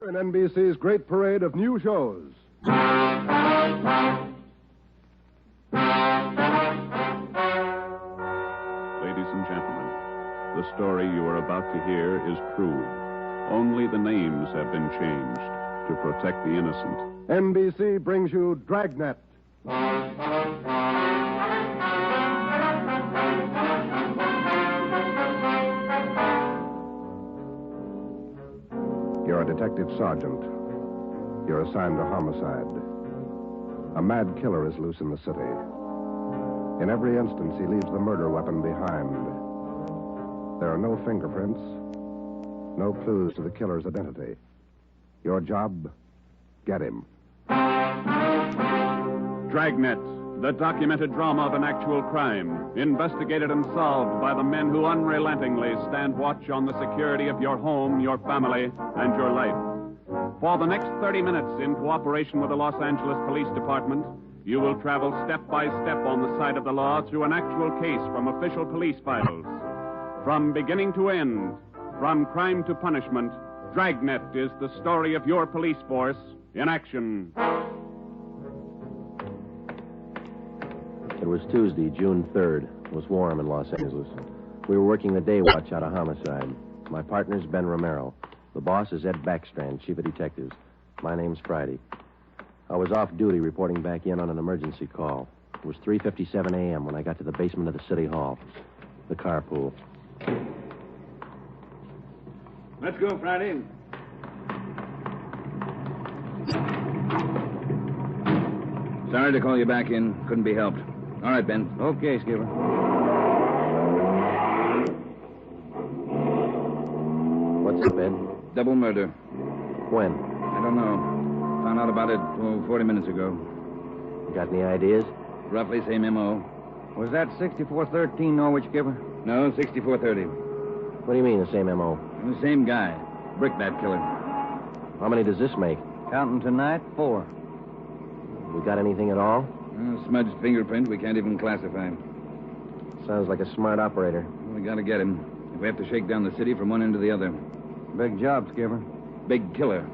In NBC's great parade of new shows. Ladies and gentlemen, the story you are about to hear is true. Only the names have been changed to protect the innocent. NBC brings you Dragnet. You're a detective sergeant. You're assigned to homicide. A mad killer is loose in the city. In every instance, he leaves the murder weapon behind. There are no fingerprints, no clues to the killer's identity. Your job, get him. Dragnet, the documented drama of an actual crime, investigated and solved by the men who unrelentingly stand watch on the security of your home, your family, and your life. For the next 30 minutes, in cooperation with the Los Angeles Police Department, you will travel step by step on the side of the law through an actual case from official police files. From beginning to end, from crime to punishment, Dragnet is the story of your police force in action. It was Tuesday, June 3rd. It was warm in Los Angeles. We were working the day watch out of homicide. My partner's Ben Romero. The boss is Ed Backstrand, chief of detectives. My name's Friday. I was off duty reporting back in on an emergency call. It was 3:57 a.m. when I got to the basement of the city hall, the carpool. Let's go, Friday. Sorry to call you back in. Couldn't be helped. All right, Ben. Okay, Skipper. What's up, Ed? Double murder. When? I don't know. Found out about it 40 minutes ago. You got any ideas? Roughly same M.O. Was that 6413 Norwich, Skipper? No, 6430. What do you mean, the same M.O.? The same guy. Brickbat killer. How many does this make? Counting tonight, 4. We got anything at all? Smudged fingerprint we can't even classify. Sounds like a smart operator. We gotta get him. If we have to shake down the city from one end to the other. Big job, Skipper. Big killer.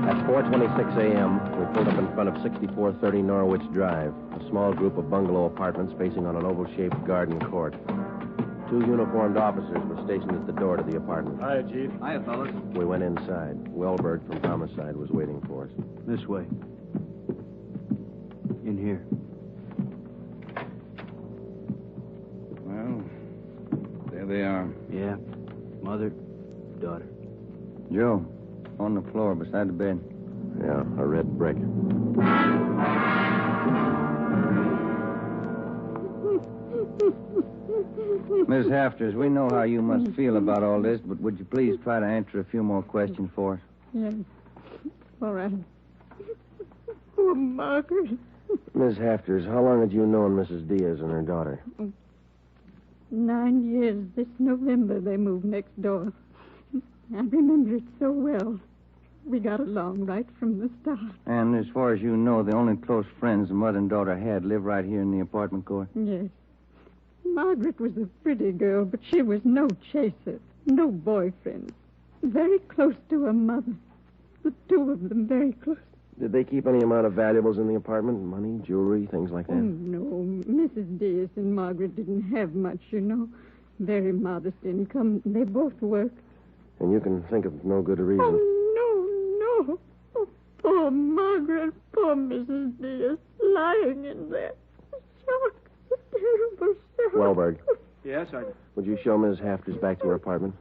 At 4:26 a.m., we pulled up in front of 6430 Norwich Drive, a small group of bungalow apartments facing on an oval-shaped garden court. 2 uniformed officers were stationed at the door to the apartment. Hiya, Chief. Hiya, fellas. We went inside. Wellberg from Homicide was waiting for us. This way. In here. Well, there they are. Yeah. Mother, daughter. Joe, on the floor beside the bed. Yeah, a red brick. Miss Hafters, we know how you must feel about all this, but would you please try to answer a few more questions for us? Yes. All right. Poor Margaret. Miss Hafters, how long had you known Mrs. Diaz and her daughter? 9 years. This November they moved next door. I remember it so well. We got along right from the start. And as far as you know, the only close friends the mother and daughter had live right here in the apartment court? Yes. Margaret was a pretty girl, but she was no chaser, no boyfriend. Very close to her mother. The 2 of them very close. Did they keep any amount of valuables in the apartment? Money, jewelry, things like that? Oh, no. Mrs. Diaz and Margaret didn't have much, you know. Very modest income. They both worked. And you can think of no good reason. Oh, no. Oh, poor Margaret, poor Mrs. Diaz, lying in there. Shock. Terrible shock. Wellberg. Yes, Sergeant. Would you show Ms. Hafters back to her apartment?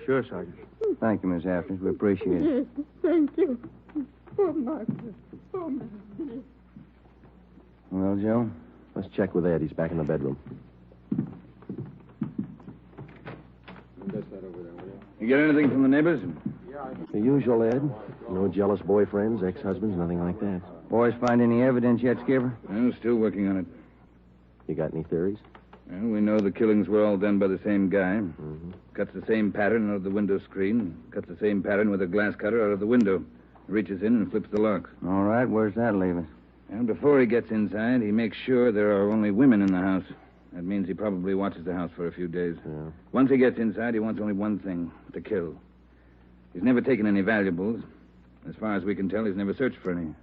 Sure, Sergeant. Thank you, Miss Hafters. We appreciate it. Yes, thank you. Poor Margaret. Poor Mrs. Diaz. Well, Joe? Let's check with Ed. He's back in the bedroom. You get anything from the neighbors? The usual, Ed. No jealous boyfriends, ex-husbands, nothing like that. Boys find any evidence yet, Skipper? I'm still working on it. You got any theories? Well, we know the killings were all done by the same guy. Mm-hmm. Cuts the same pattern out of the window screen. Cuts the same pattern with a glass cutter out of the window. Reaches in and flips the lock. All right, where's that leave us? And before he gets inside, he makes sure there are only women in the house. That means he probably watches the house for a few days. Yeah. Once he gets inside, he wants only one thing, to kill. He's never taken any valuables. As far as we can tell, he's never searched for any.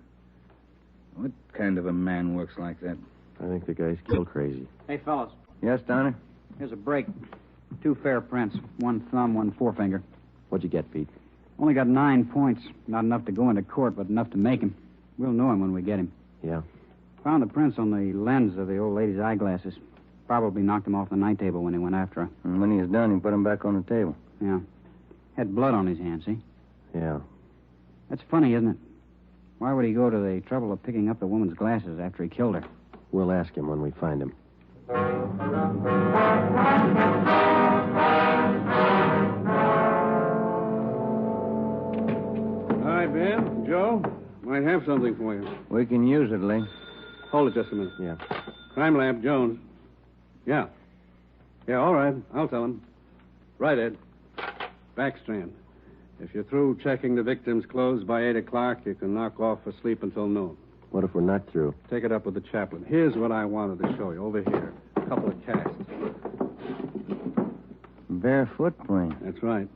What kind of a man works like that? I think the guy's kill crazy. Hey, fellas, Yes, Donnie? here's a break. 2 fair prints. 1 thumb, 1 forefinger. What'd you get, Pete? Only got 9 points. Not enough to go into court, but enough to make him. We'll know him when we get him. Yeah. Found the prints on the lens of the old lady's eyeglasses. Probably knocked him off the night table when he went after her. And when he was done, he put him back on the table. Yeah. Had blood on his hands, see? Yeah. That's funny, isn't it? Why would he go to the trouble of picking up the woman's glasses after he killed her? We'll ask him when we find him. Hi, Ben. Joe. Might have something for you. We can use it, Lee. Hold it just a minute. Yeah. Crime Lab, Jones. Yeah. Yeah, all right. I'll tell him. Right, Ed. Backstrand. If you're through checking the victim's clothes by 8 o'clock, you can knock off for sleep until noon. What if we're not through? Take it up with the chaplain. Here's what I wanted to show you. Over here. A couple of casts. Bare footprint. That's right.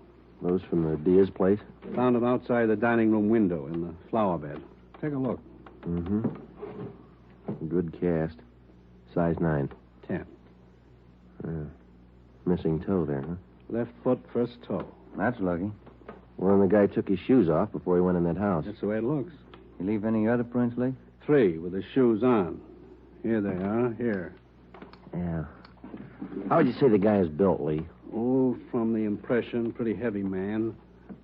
Those from the Diaz place? Found them outside the dining room window in the flower bed. Take a look. Mm-hmm. Good cast. Size 9. 10. Missing toe there, huh? Left foot, first toe. That's lucky. Well, then the guy took his shoes off before he went in that house. That's the way it looks. You leave any other prints, Lee? 3 with the shoes on. Here they are. Here. Yeah. How would you say the guy is built, Lee? Oh, from the impression, pretty heavy man.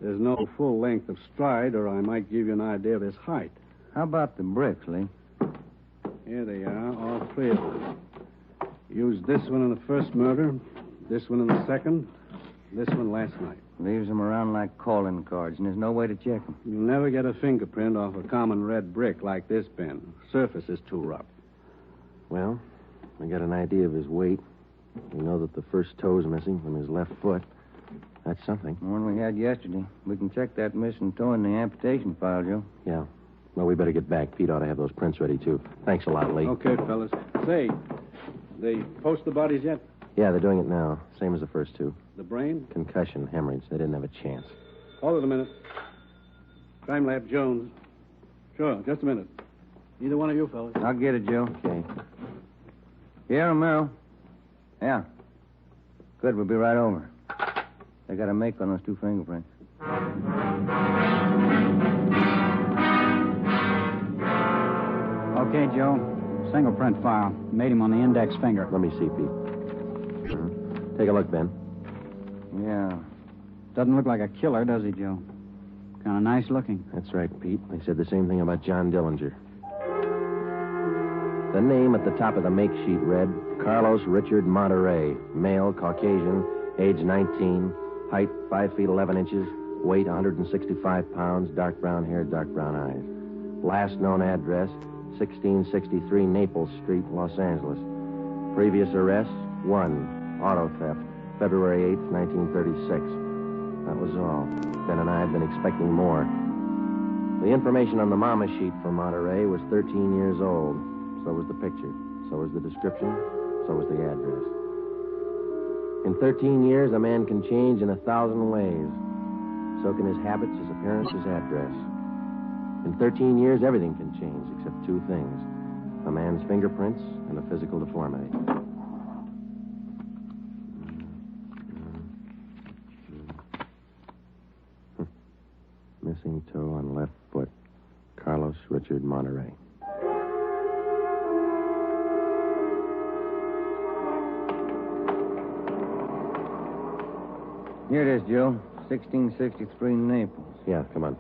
There's no full length of stride, or I might give you an idea of his height. How about the bricks, Lee? Here they are, all 3 of them. Used this one in the first murder, this one in the second, this one last night. Leaves them around like calling cards, and there's no way to check them. You'll never get a fingerprint off a common red brick like this, Ben. Surface is too rough. Well, we got an idea of his weight. We know that the first toe's missing from his left foot. That's something. The one we had yesterday. We can check that missing toe in the amputation file, Joe. Yeah. Well, we better get back. Pete ought to have those prints ready, too. Thanks a lot, Lee. Okay, fellas. Say, they post the bodies yet? Yeah, they're doing it now. Same as the first 2. The brain? Concussion, hemorrhage. They didn't have a chance. Hold it a minute. Crime Lab Jones. Sure, just a minute. Either one of you fellas. I'll get it, Joe. Okay. Yeah, Romero. Yeah. Good, we'll be right over. They got a make on those 2 fingerprints. Okay, Joe. Single print file. Made him on the index finger. Let me see, Pete. Take a look, Ben. Yeah. Doesn't look like a killer, does he, Joe? Kind of nice looking. That's right, Pete. They said the same thing about John Dillinger. The name at the top of the make sheet read Carlos Richard Monterey, male, Caucasian, age 19, height 5 feet 11 inches, weight 165 pounds, dark brown hair, dark brown eyes. Last known address, 1663 Naples Street, Los Angeles. Previous arrests, 1, auto theft, February 8th, 1936. That was all. Ben and I had been expecting more. The information on the mama sheet for Monterey was 13 years old. So was the picture. So was the description. So was the address. In 13 years, a man can change in 1,000 ways. So can his habits, his appearance, his address. In 13 years, everything can change except 2 things. A man's fingerprints and a physical deformity. Missing toe on left foot. Carlos Richard Monterey. Here it is, Joe. 1663 Naples. Yeah, come on.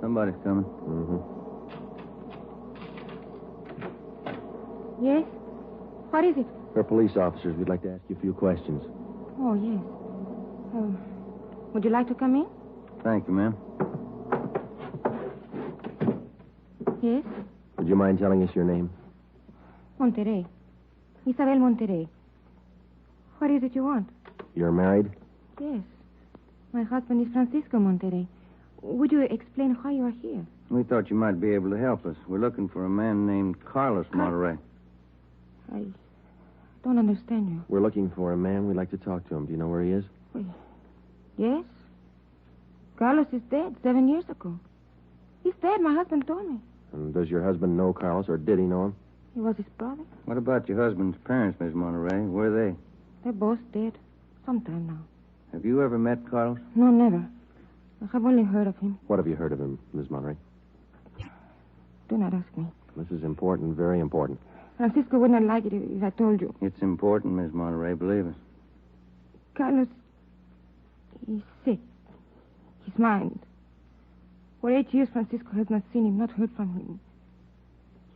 Somebody's coming. Mm-hmm. Yes? What is it? We're police officers. We'd like to ask you a few questions. Oh, yes. Would you like to come in? Thank you, ma'am. Yes? Would you mind telling us your name? Monterey. Isabel Monterey. What is it you want? You're married? Yes. My husband is Francisco Monterrey. Would you explain why you are here? We thought you might be able to help us. We're looking for a man named Carlos Monterrey. I don't understand you. We're looking for a man. We'd like to talk to him. Do you know where he is? Yes. Carlos is dead 7 years ago. He's dead, my husband told me. And does your husband know Carlos, or did he know him? He was his brother. What about your husband's parents, Miss Monterrey? Where are they? They're both dead. Sometime now. Have you ever met Carlos? No, never. I have only heard of him. What have you heard of him, Miss Monterrey? Do not ask me. This is important, very important. Francisco would not like it if I told you. It's important, Miss Monterrey, believe us. Carlos, he's sick. His mind. For 8 years, Francisco has not seen him, not heard from him.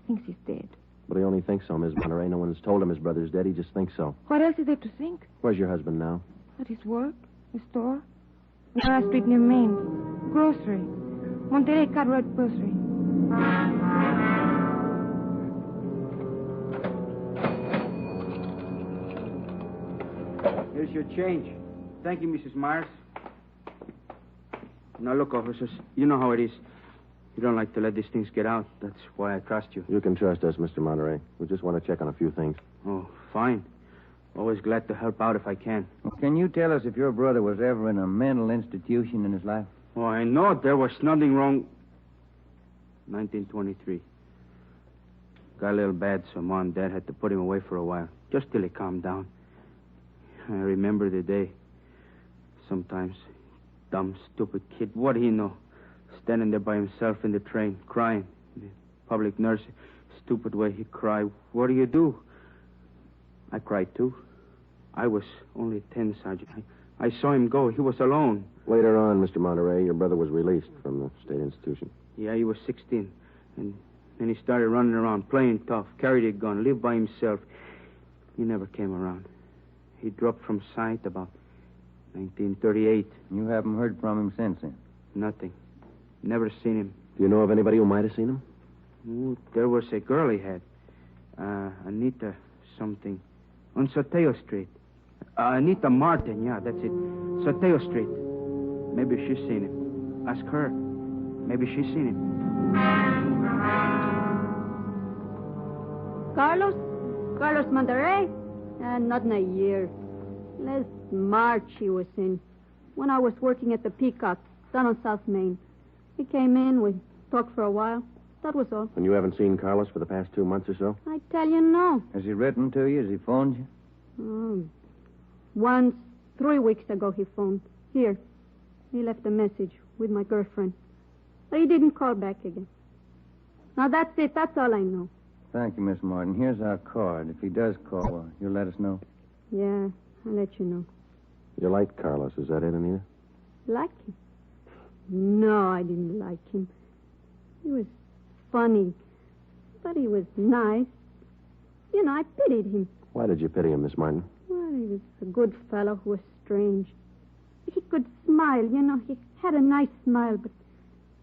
He thinks he's dead. But he only thinks so, Miss Monterrey. No one's told him his brother's dead. He just thinks so. What else is there to think? Where's your husband now? At his work, his store. Mara Street near Main. Grocery. Monterrey Cartwright Grocery. Here's your change. Thank you, Mrs. Myers. Now, look, officers, you know how it is. You don't like to let these things get out. That's why I trust you. You can trust us, Mr. Monterrey. We just want to check on a few things. Oh, fine. Always glad to help out if I can. Well, can you tell us if your brother was ever in a mental institution in his life? Oh, I know there was nothing wrong. 1923. Got a little bad, so Mom and Dad had to put him away for a while, just till he calmed down. I remember the day. Sometimes, dumb, stupid kid, what do you know? Standing there by himself in the train, crying. The public nurse, stupid way he cried. What do you do? I cried, too. I was only 10, Sergeant. I saw him go. He was alone. Later on, Mr. Monterrey, your brother was released from the state institution. Yeah, he was 16. And then he started running around, playing tough, carried a gun, lived by himself. He never came around. He dropped from sight about 1938. You haven't heard from him since then? Nothing. Never seen him. Do you know of anybody who might have seen him? Ooh, there was a girl he had. Anita something. On Soteo Street. Anita Martin, yeah, that's it. Soteo Street. Maybe she's seen him. Ask her. Maybe she's seen him. Carlos Monterrey? Not in a year. Last March he was in. When I was working at the Peacock, down on South Main. He came in, we talked for a while. That was all. And you haven't seen Carlos for the past 2 months or so? I tell you, no. Has he written to you? Has he phoned you? Once, 3 weeks ago, he phoned. Here. He left a message with my girlfriend. But he didn't call back again. Now, that's it. That's all I know. Thank you, Miss Martin. Here's our card. If he does call, you'll let us know. Yeah, I'll let you know. You like Carlos, is that it, Anita? Like him? No, I didn't like him. He was funny. But he was nice. You know, I pitied him. Why did you pity him, Miss Martin? Well, he was a good fellow who was strange. He could smile, you know. He had a nice smile, but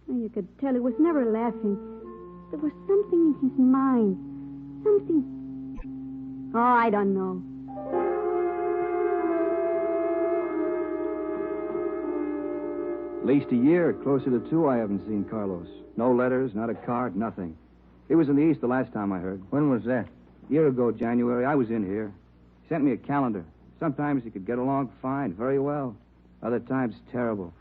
you could tell he was never laughing. There was something in his mind. Something... Oh, I don't know. At least a year, closer to 2, I haven't seen Carlos. No letters, not a card, nothing. He was in the East the last time I heard. When was that? A year ago, January. I was in here. He sent me a calendar. Sometimes he could get along fine, very well. Other times, terrible.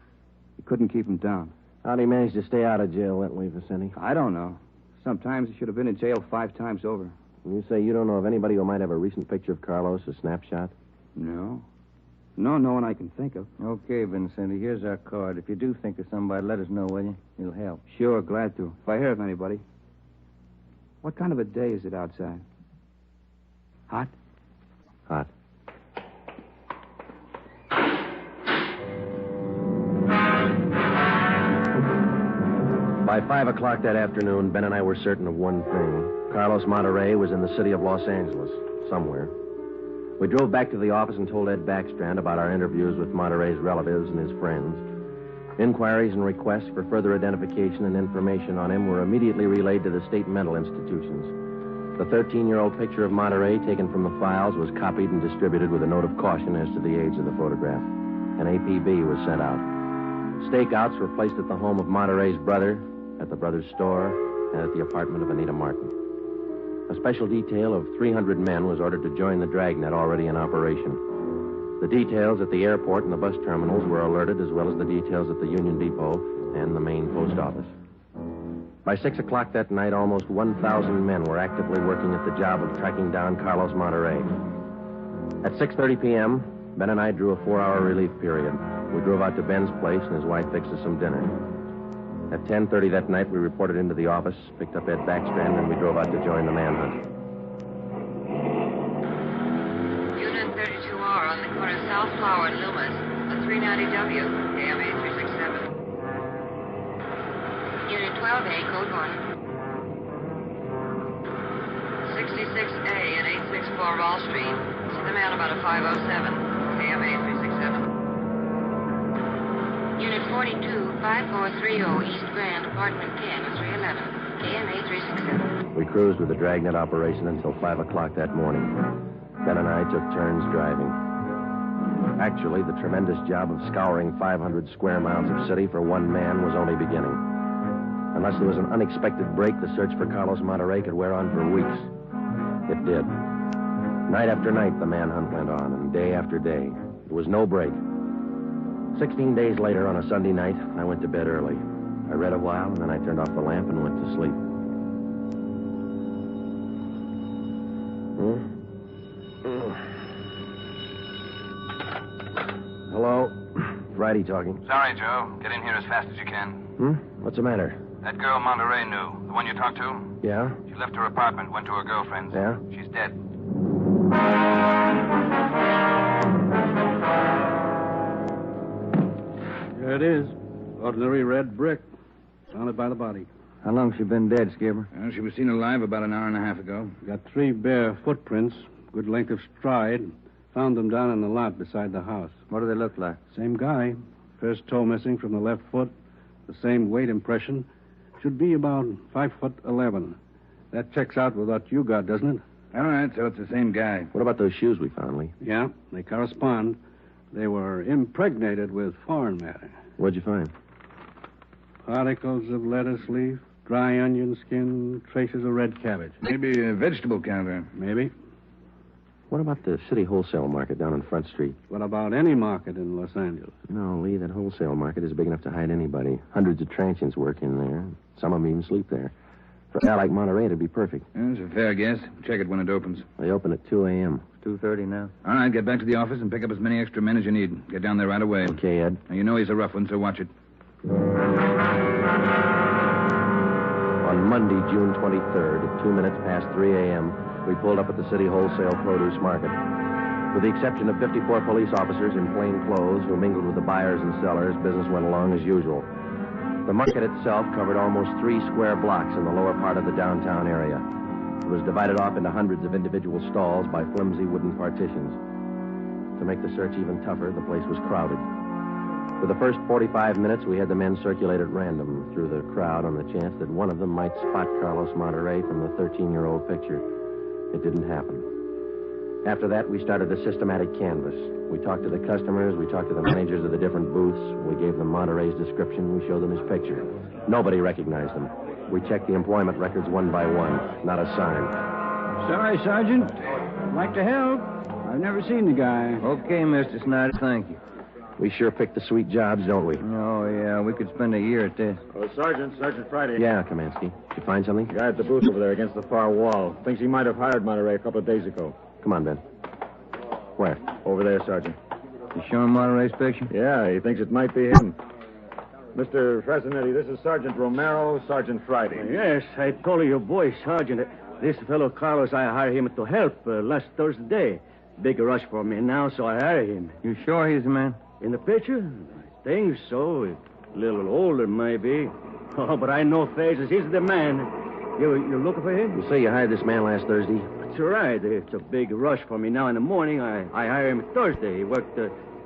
He couldn't keep him down. How'd he manage to stay out of jail that way, Vicente? I don't know. Sometimes he should have been in jail 5 times over. And you say you don't know of anybody who might have a recent picture of Carlos, a snapshot? No. No one I can think of. Okay, Vincenti, here's our card. If you do think of somebody, let us know, will you? It'll help. Sure, glad to. If I hear of anybody. What kind of a day is it outside? Hot? Hot. By 5 o'clock that afternoon, Ben and I were certain of one thing. Carlos Monterrey was in the city of Los Angeles, somewhere. We drove back to the office and told Ed Backstrand about our interviews with Monterrey's relatives and his friends. Inquiries and requests for further identification and information on him were immediately relayed to the state mental institutions. The 13-year-old picture of Monterrey taken from the files was copied and distributed with a note of caution as to the age of the photograph. An APB was sent out. Stakeouts were placed at the home of Monterey's brother, at the brother's store, and at the apartment of Anita Martin. A special detail of 300 men was ordered to join the Dragnet already in operation. The details at the airport and the bus terminals were alerted, as well as the details at the Union Depot and the main post office. By 6 o'clock that night, almost 1,000 men were actively working at the job of tracking down Carlos Monterey. At 6:30 p.m., Ben and I drew a 4-hour relief period. We drove out to Ben's place, and his wife fixed us some dinner. At 10:30 that night, we reported into the office, picked up Ed Backstrand, and we drove out to join the manhunt. Unit 32R on the corner of South Flower and Loomis, a 390W, KMA 367. Unit 12A, code 1. 66A and 864 Wall Street. See the man about a 507, KMA 367. Unit 42, 5430 East Grand, apartment 10, 311, KMA 367. We cruised with the Dragnet operation until 5 o'clock that morning. Ben and I took turns driving. Actually, the tremendous job of scouring 500 square miles of city for one man was only beginning. Unless there was an unexpected break, the search for Carlos Monterey could wear on for weeks. It did. Night after night, the manhunt went on, and day after day. There was no break. 16 days later, on a Sunday night, I went to bed early. I read a while, and then I turned off the lamp and went to sleep. Hello? Friday talking. Sorry, Joe. Get in here as fast as you can. What's the matter? That girl Monterey knew, the one you talked to, Yeah? she left her apartment, went to her girlfriend's. Yeah? She's dead. There it is. Ordinary red brick. Found it by the body. How long's she been dead, Skipper? Well, she was seen alive about an hour and a half ago. Got 3 bare footprints, good length of stride. Found them down in the lot beside the house. What do they look like? Same guy. First toe missing from the left foot. The same weight impression. Should be about 5'11". That checks out with what you got, doesn't it? All right, so it's the same guy. What about those shoes we found, Lee? Yeah, they correspond. They were impregnated with foreign matter. What'd you find? Particles of lettuce leaf, dry onion skin, traces of red cabbage. Maybe a vegetable counter. Maybe. What about the city wholesale market down on Front Street? What about any market in Los Angeles? No, Lee, that wholesale market is big enough to hide anybody. Hundreds of transients work in there. Some of them even sleep there. For a guy like Monterey, it'd be perfect. That's a fair guess. Check it when it opens. They open at 2 a.m. 2:30 now. All right, get back to the office and pick up as many extra men as you need. Get down there right away. Okay, Ed. Now, you know he's a rough one, so watch it. On Monday, June 23rd, at 2 minutes past 3 a.m., we pulled up at the city wholesale produce market. With the exception of 54 police officers in plain clothes who mingled with the buyers and sellers, business went along as usual. The market itself covered almost 3 square blocks in the lower part of the downtown area. It was divided off into hundreds of individual stalls by flimsy wooden partitions. To make the search even tougher, the place was crowded. For the first 45 minutes, we had the men circulate at random through the crowd on the chance that one of them might spot Carlos Monterey from the 13-year-old picture. It didn't happen. After that, we started a systematic canvass. We talked to the customers, we talked to the managers of the different booths, we gave them Monterey's description, we showed them his picture. Nobody recognized him. We checked the employment records one by one. Not a sign. Sorry, Sergeant. I'd like to help. I've never seen the guy. Okay, Mr. Snyder, thank you. We sure picked the sweet jobs, don't we? Oh, yeah, we could spend a year at this. Oh, Sergeant Friday. Yeah, Kamansky. Did you find something? Guy at the booth over there against the far wall. Thinks he might have hired Monterey a couple of days ago. Come on, Ben. Where? Over there, Sergeant. You showing Monterey's picture? Yeah, he thinks it might be him. Mr. Fresinetti, this is Sergeant Romero, Sergeant Friday. Yes, I told your boy, Sergeant. This fellow Carlos, I hired him to help last Thursday. Big rush for me now, so I hired him. You sure he's the man? In the picture? I think so. A little older, maybe. Oh, but I know faces. He's the man. You looking for him? You say you hired this man last Thursday? That's right. It's a big rush for me now in the morning. I hired him Thursday. He worked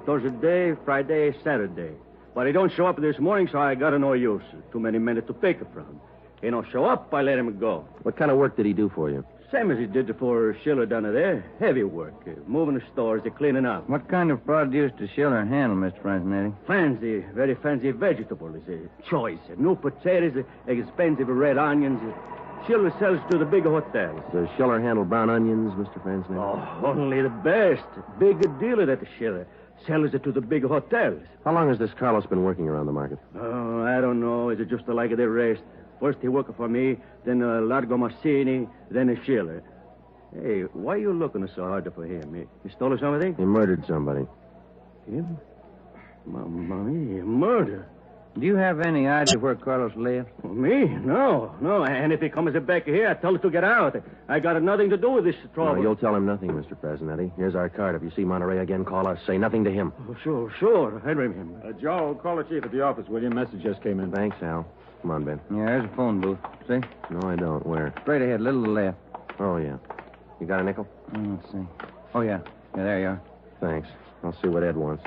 Thursday, Friday, Saturday. But he don't show up this morning, so I got no use. Too many men to pick from. He don't show up, I let him go. What kind of work did he do for you? Same as he did before Schiller done it there. Heavy work. Moving the stores, cleaning up. What kind of produce does Schiller handle, Mr. Franzenetti? Fancy, very fancy vegetables. Choice. New potatoes, expensive red onions. Schiller sells to the big hotels. Does Schiller handle brown onions, Mr. Franzenetti? Oh, only the best. Big dealer at the Schiller. Sells it to the big hotels. How long has this Carlos been working around the market? Oh, I don't know. Is it just like the rest? First he worked for me, then Largo Massini, then a Schiller. Hey, why are you looking so hard for him? He stole something? He murdered somebody. Him? Mamma mia, murder. Do you have any idea where Carlos lives? Me? No. And if he comes back here, I tell him to get out. I got nothing to do with this trouble. No, you'll tell him nothing, Mr. Franzenetti. Here's our card. If you see Monterey again, call us. Say nothing to him. Oh, sure. I remember. Joe, call the chief at the office, will you? Message just came in. Thanks, Al. Come on, Ben. Yeah, there's a phone booth. See? No, I don't. Where? Straight ahead, little to the left. Oh, yeah. You got a nickel? Let's see. Oh, yeah. Yeah, there you are. Thanks. I'll see what Ed wants.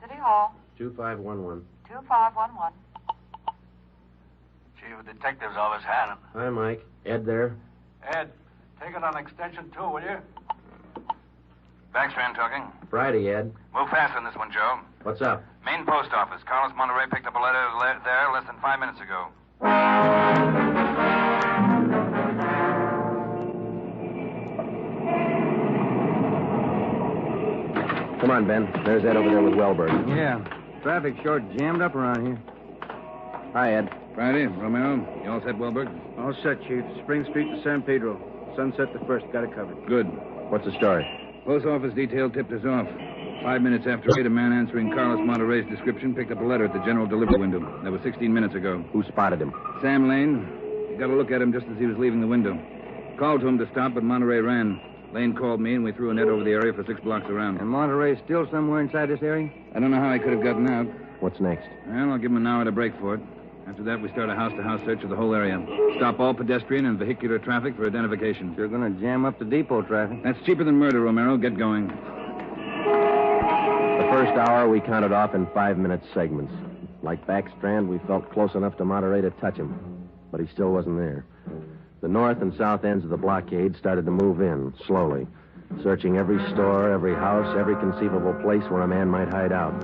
City Hall. 2511. 2511. Chief of Detectives Office, Hannon. Hi, Mike. Ed there? Ed, take it on extension 2, will you? Backstrand talking. Friday, Ed. Move fast on this one, Joe. What's up? Main post office. Carlos Monterey picked up a letter there less than 5 minutes ago. Come on, Ben. There's Ed over there with Wellberg. Yeah. Traffic short jammed up around here. Hi, Ed. Friday, Romero. You all set, Wellberg? All set, Chief. Spring Street to San Pedro. Sunset the first. Got it covered. Good. What's the story? Post office detail tipped us off. 5 minutes after 8, a man answering Carlos Monterey's description picked up a letter at the general delivery window. That was 16 minutes ago. Who spotted him? Sam Lane. He got a look at him just as he was leaving the window. Called to him to stop, but Monterey ran. Lane called me, and we threw a net over the area for 6 blocks around. And Monterey's still somewhere inside this area? I don't know how he could have gotten out. What's next? Well, I'll give him an hour to break for it. After that, we start a house-to-house search of the whole area. Stop all pedestrian and vehicular traffic for identification. You're going to jam up the depot traffic. That's cheaper than murder, Romero. Get going. The first hour we counted off in 5-minute segments. Like Backstrand, we felt close enough to Monterey to touch him. But he still wasn't there. The north and south ends of the blockade started to move in, slowly. Searching every store, every house, every conceivable place where a man might hide out.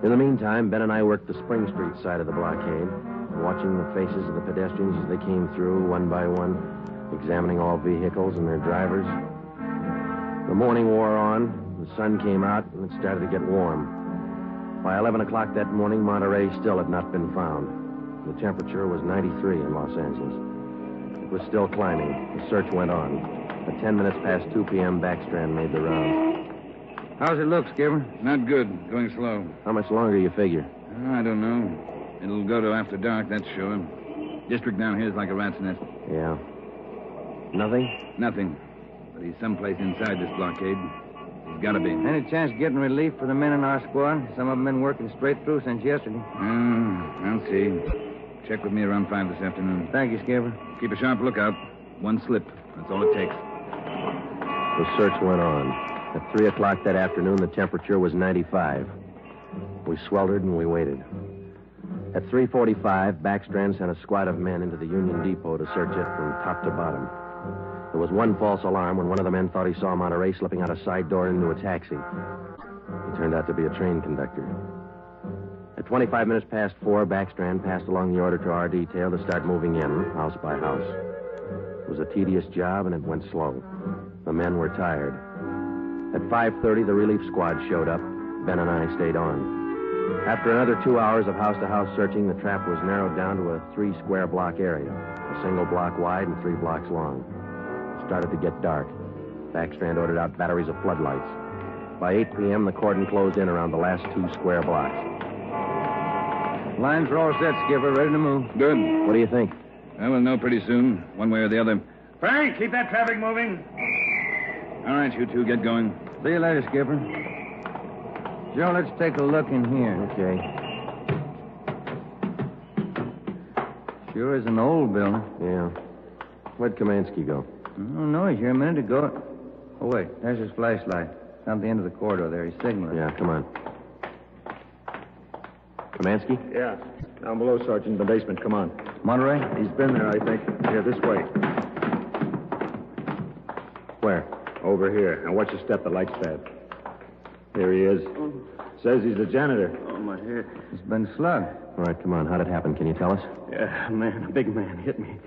In the meantime, Ben and I worked the Spring Street side of the blockade, watching the faces of the pedestrians as they came through, one by one, examining all vehicles and their drivers. The morning wore on, the sun came out, and it started to get warm. By 11 o'clock that morning, Monterey still had not been found. The temperature was 93 in Los Angeles. It was still climbing. The search went on. At 10 minutes past 2 p.m., Backstrand made the round. How's it look, Skipper? Not good. Going slow. How much longer you figure? I don't know. It'll go to after dark, that's sure. District down here is like a rat's nest. Yeah. Nothing? Nothing. But he's someplace inside this blockade. He's got to be. Any chance of getting relief for the men in our squad? Some of them been working straight through since yesterday. I'll see. Check with me around 5 this afternoon. Thank you, Skipper. Keep a sharp lookout. One slip. That's all it takes. The search went on. At 3 o'clock that afternoon, the temperature was 95. We sweltered and we waited. At 3:45, Backstrand sent a squad of men into the Union Depot to search it from top to bottom. There was one false alarm when one of the men thought he saw Monterey slipping out a side door into a taxi. He turned out to be a train conductor. At 25 minutes past 4, Backstrand passed along the order to our detail to start moving in, house by house. It was a tedious job, and it went slow. The men were tired. At 5:30, the relief squad showed up. Ben and I stayed on. After another 2 hours of house-to-house searching, the trap was narrowed down to a 3-square-block area, a single block wide and 3 blocks long. It started to get dark. Backstrand ordered out batteries of floodlights. By 8 p.m., the cordon closed in around the last 2 square blocks. Lines are all set, Skipper. Ready to move. Good. What do you think? Well, we'll know pretty soon, one way or the other. Frank, keep that traffic moving. All right, you two, get going. See you later, Skipper. Joe, let's take a look in here. Okay. Sure is an old building. Yeah. Where'd Kamansky go? Oh, no, he's here a minute ago. Oh, wait, there's his flashlight. Down at the end of the corridor there. He's signaling. Yeah, come on. Kamansky? Yeah. Down below, Sergeant, in the basement. Come on. Monterey? He's been there, I think. Yeah, this way. Where? Over here. Now, watch your step. The light's bad. Here he is. Says he's the janitor. Oh, my head. He's been slugged. All right, come on. How'd it happen? Can you tell us? Yeah, a big man hit me.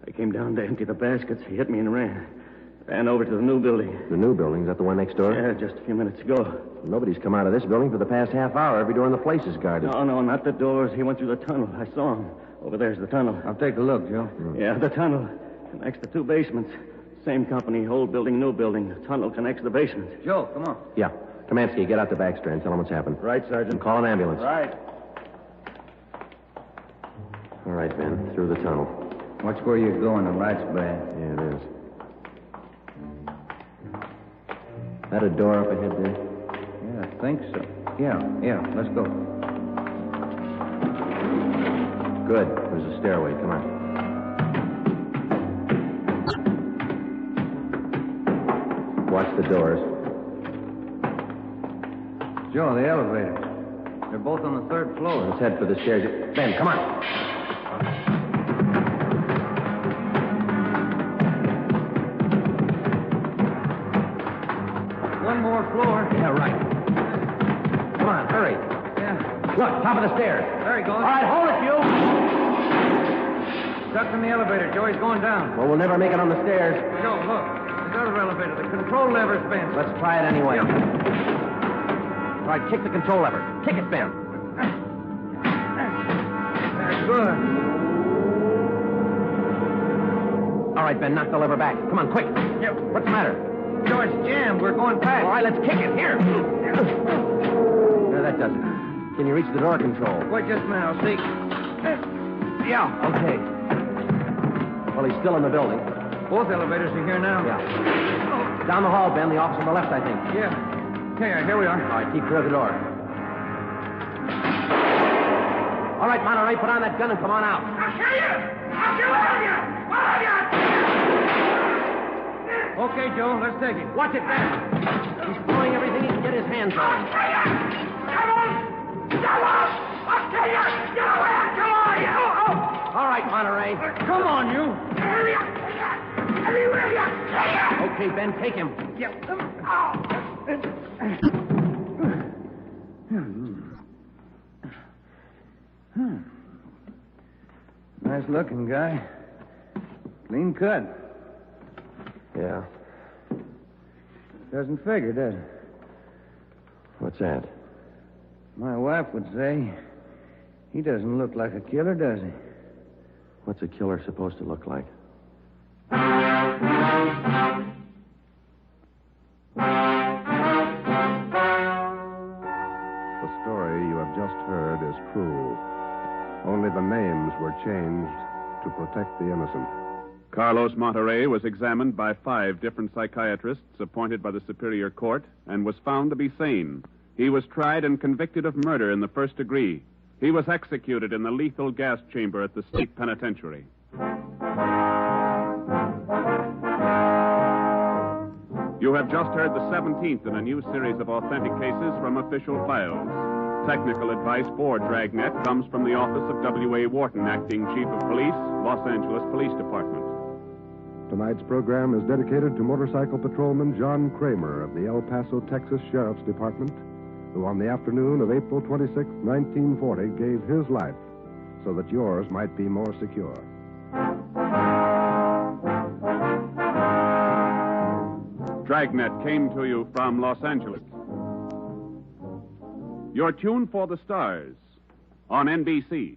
I came down to empty the baskets. He hit me and ran. Ran over to the new building. The new building? Is that the one next door? Yeah, just a few minutes ago. Nobody's come out of this building for the past half hour. Every door in the place is guarded. No, not the doors. He went through the tunnel. I saw him. Over there's the tunnel. I'll take a look, Joe. Yeah, the tunnel. Connects the two basements. Same company, old building, new building. The tunnel connects the basement. Joe, come on. Yeah. Kamansky, get out the back strand. Tell him what's happened. Right, Sergeant. And call an ambulance. Right. All right, Ben. Through the tunnel. Watch where you're going. The light's bad. Yeah, it is. That a door up ahead there? Yeah, I think so. Yeah, let's go. Good. There's a stairway. Come on. Watch the doors. Joe, the elevators. They're both on the third floor. Let's head for the stairs. Ben, come on. One more floor. Yeah, right. Come on, hurry. Yeah. Look, top of the stairs. There he goes. All right, hold it, you. Stuck in the elevator. Joe, he's going down. Well, we'll never make it on the stairs. Joe, look. The other elevator. The control lever's bent. Let's try it anyway. Yeah. All right, kick the control lever. Kick it, Ben. That's good. All right, Ben, knock the lever back. Come on, quick. Yep. What's the matter? Joe, it's jammed. We're going past. All right, let's kick it. Here. No, that does it. Can you reach the door control? Wait just a minute. I'll see. Yeah. Okay. Well, he's still in the building. Both elevators are here now. Yeah. Down the hall, Ben. The office on the left, I think. Yeah. Okay, here we are. All right, keep clear of the door. All right, Monterey, put on that gun and come on out. I'll kill you! I'll kill all of you! All of you! Okay, Joe, let's take it. Watch it, Ben. He's throwing everything he can get his hands on. Come on! Come on! I'll kill you! Get away! Come on, you! All right, Monterey. Come on, you. Everywhere you! Okay, Ben, take him. Yep. Nice looking guy. Clean cut. Yeah. Doesn't figure, does it? What's that? My wife would say he doesn't look like a killer, does he? What's a killer supposed to look like? The story you have just heard is true. Only the names were changed to protect the innocent. Carlos Monterey was examined by 5 different psychiatrists appointed by the Superior Court and was found to be sane. He was tried and convicted of murder in the first degree. He was executed in the lethal gas chamber at the state penitentiary. You have just heard the 17th in a new series of authentic cases from official files. Technical advice for Dragnet comes from the office of W.A. Wharton, Acting Chief of Police, Los Angeles Police Department. Tonight's program is dedicated to motorcycle patrolman John Kramer of the El Paso, Texas Sheriff's Department, who on the afternoon of April 26, 1940, gave his life so that yours might be more secure. Dragnet came to you from Los Angeles. Your tune for the stars on NBC.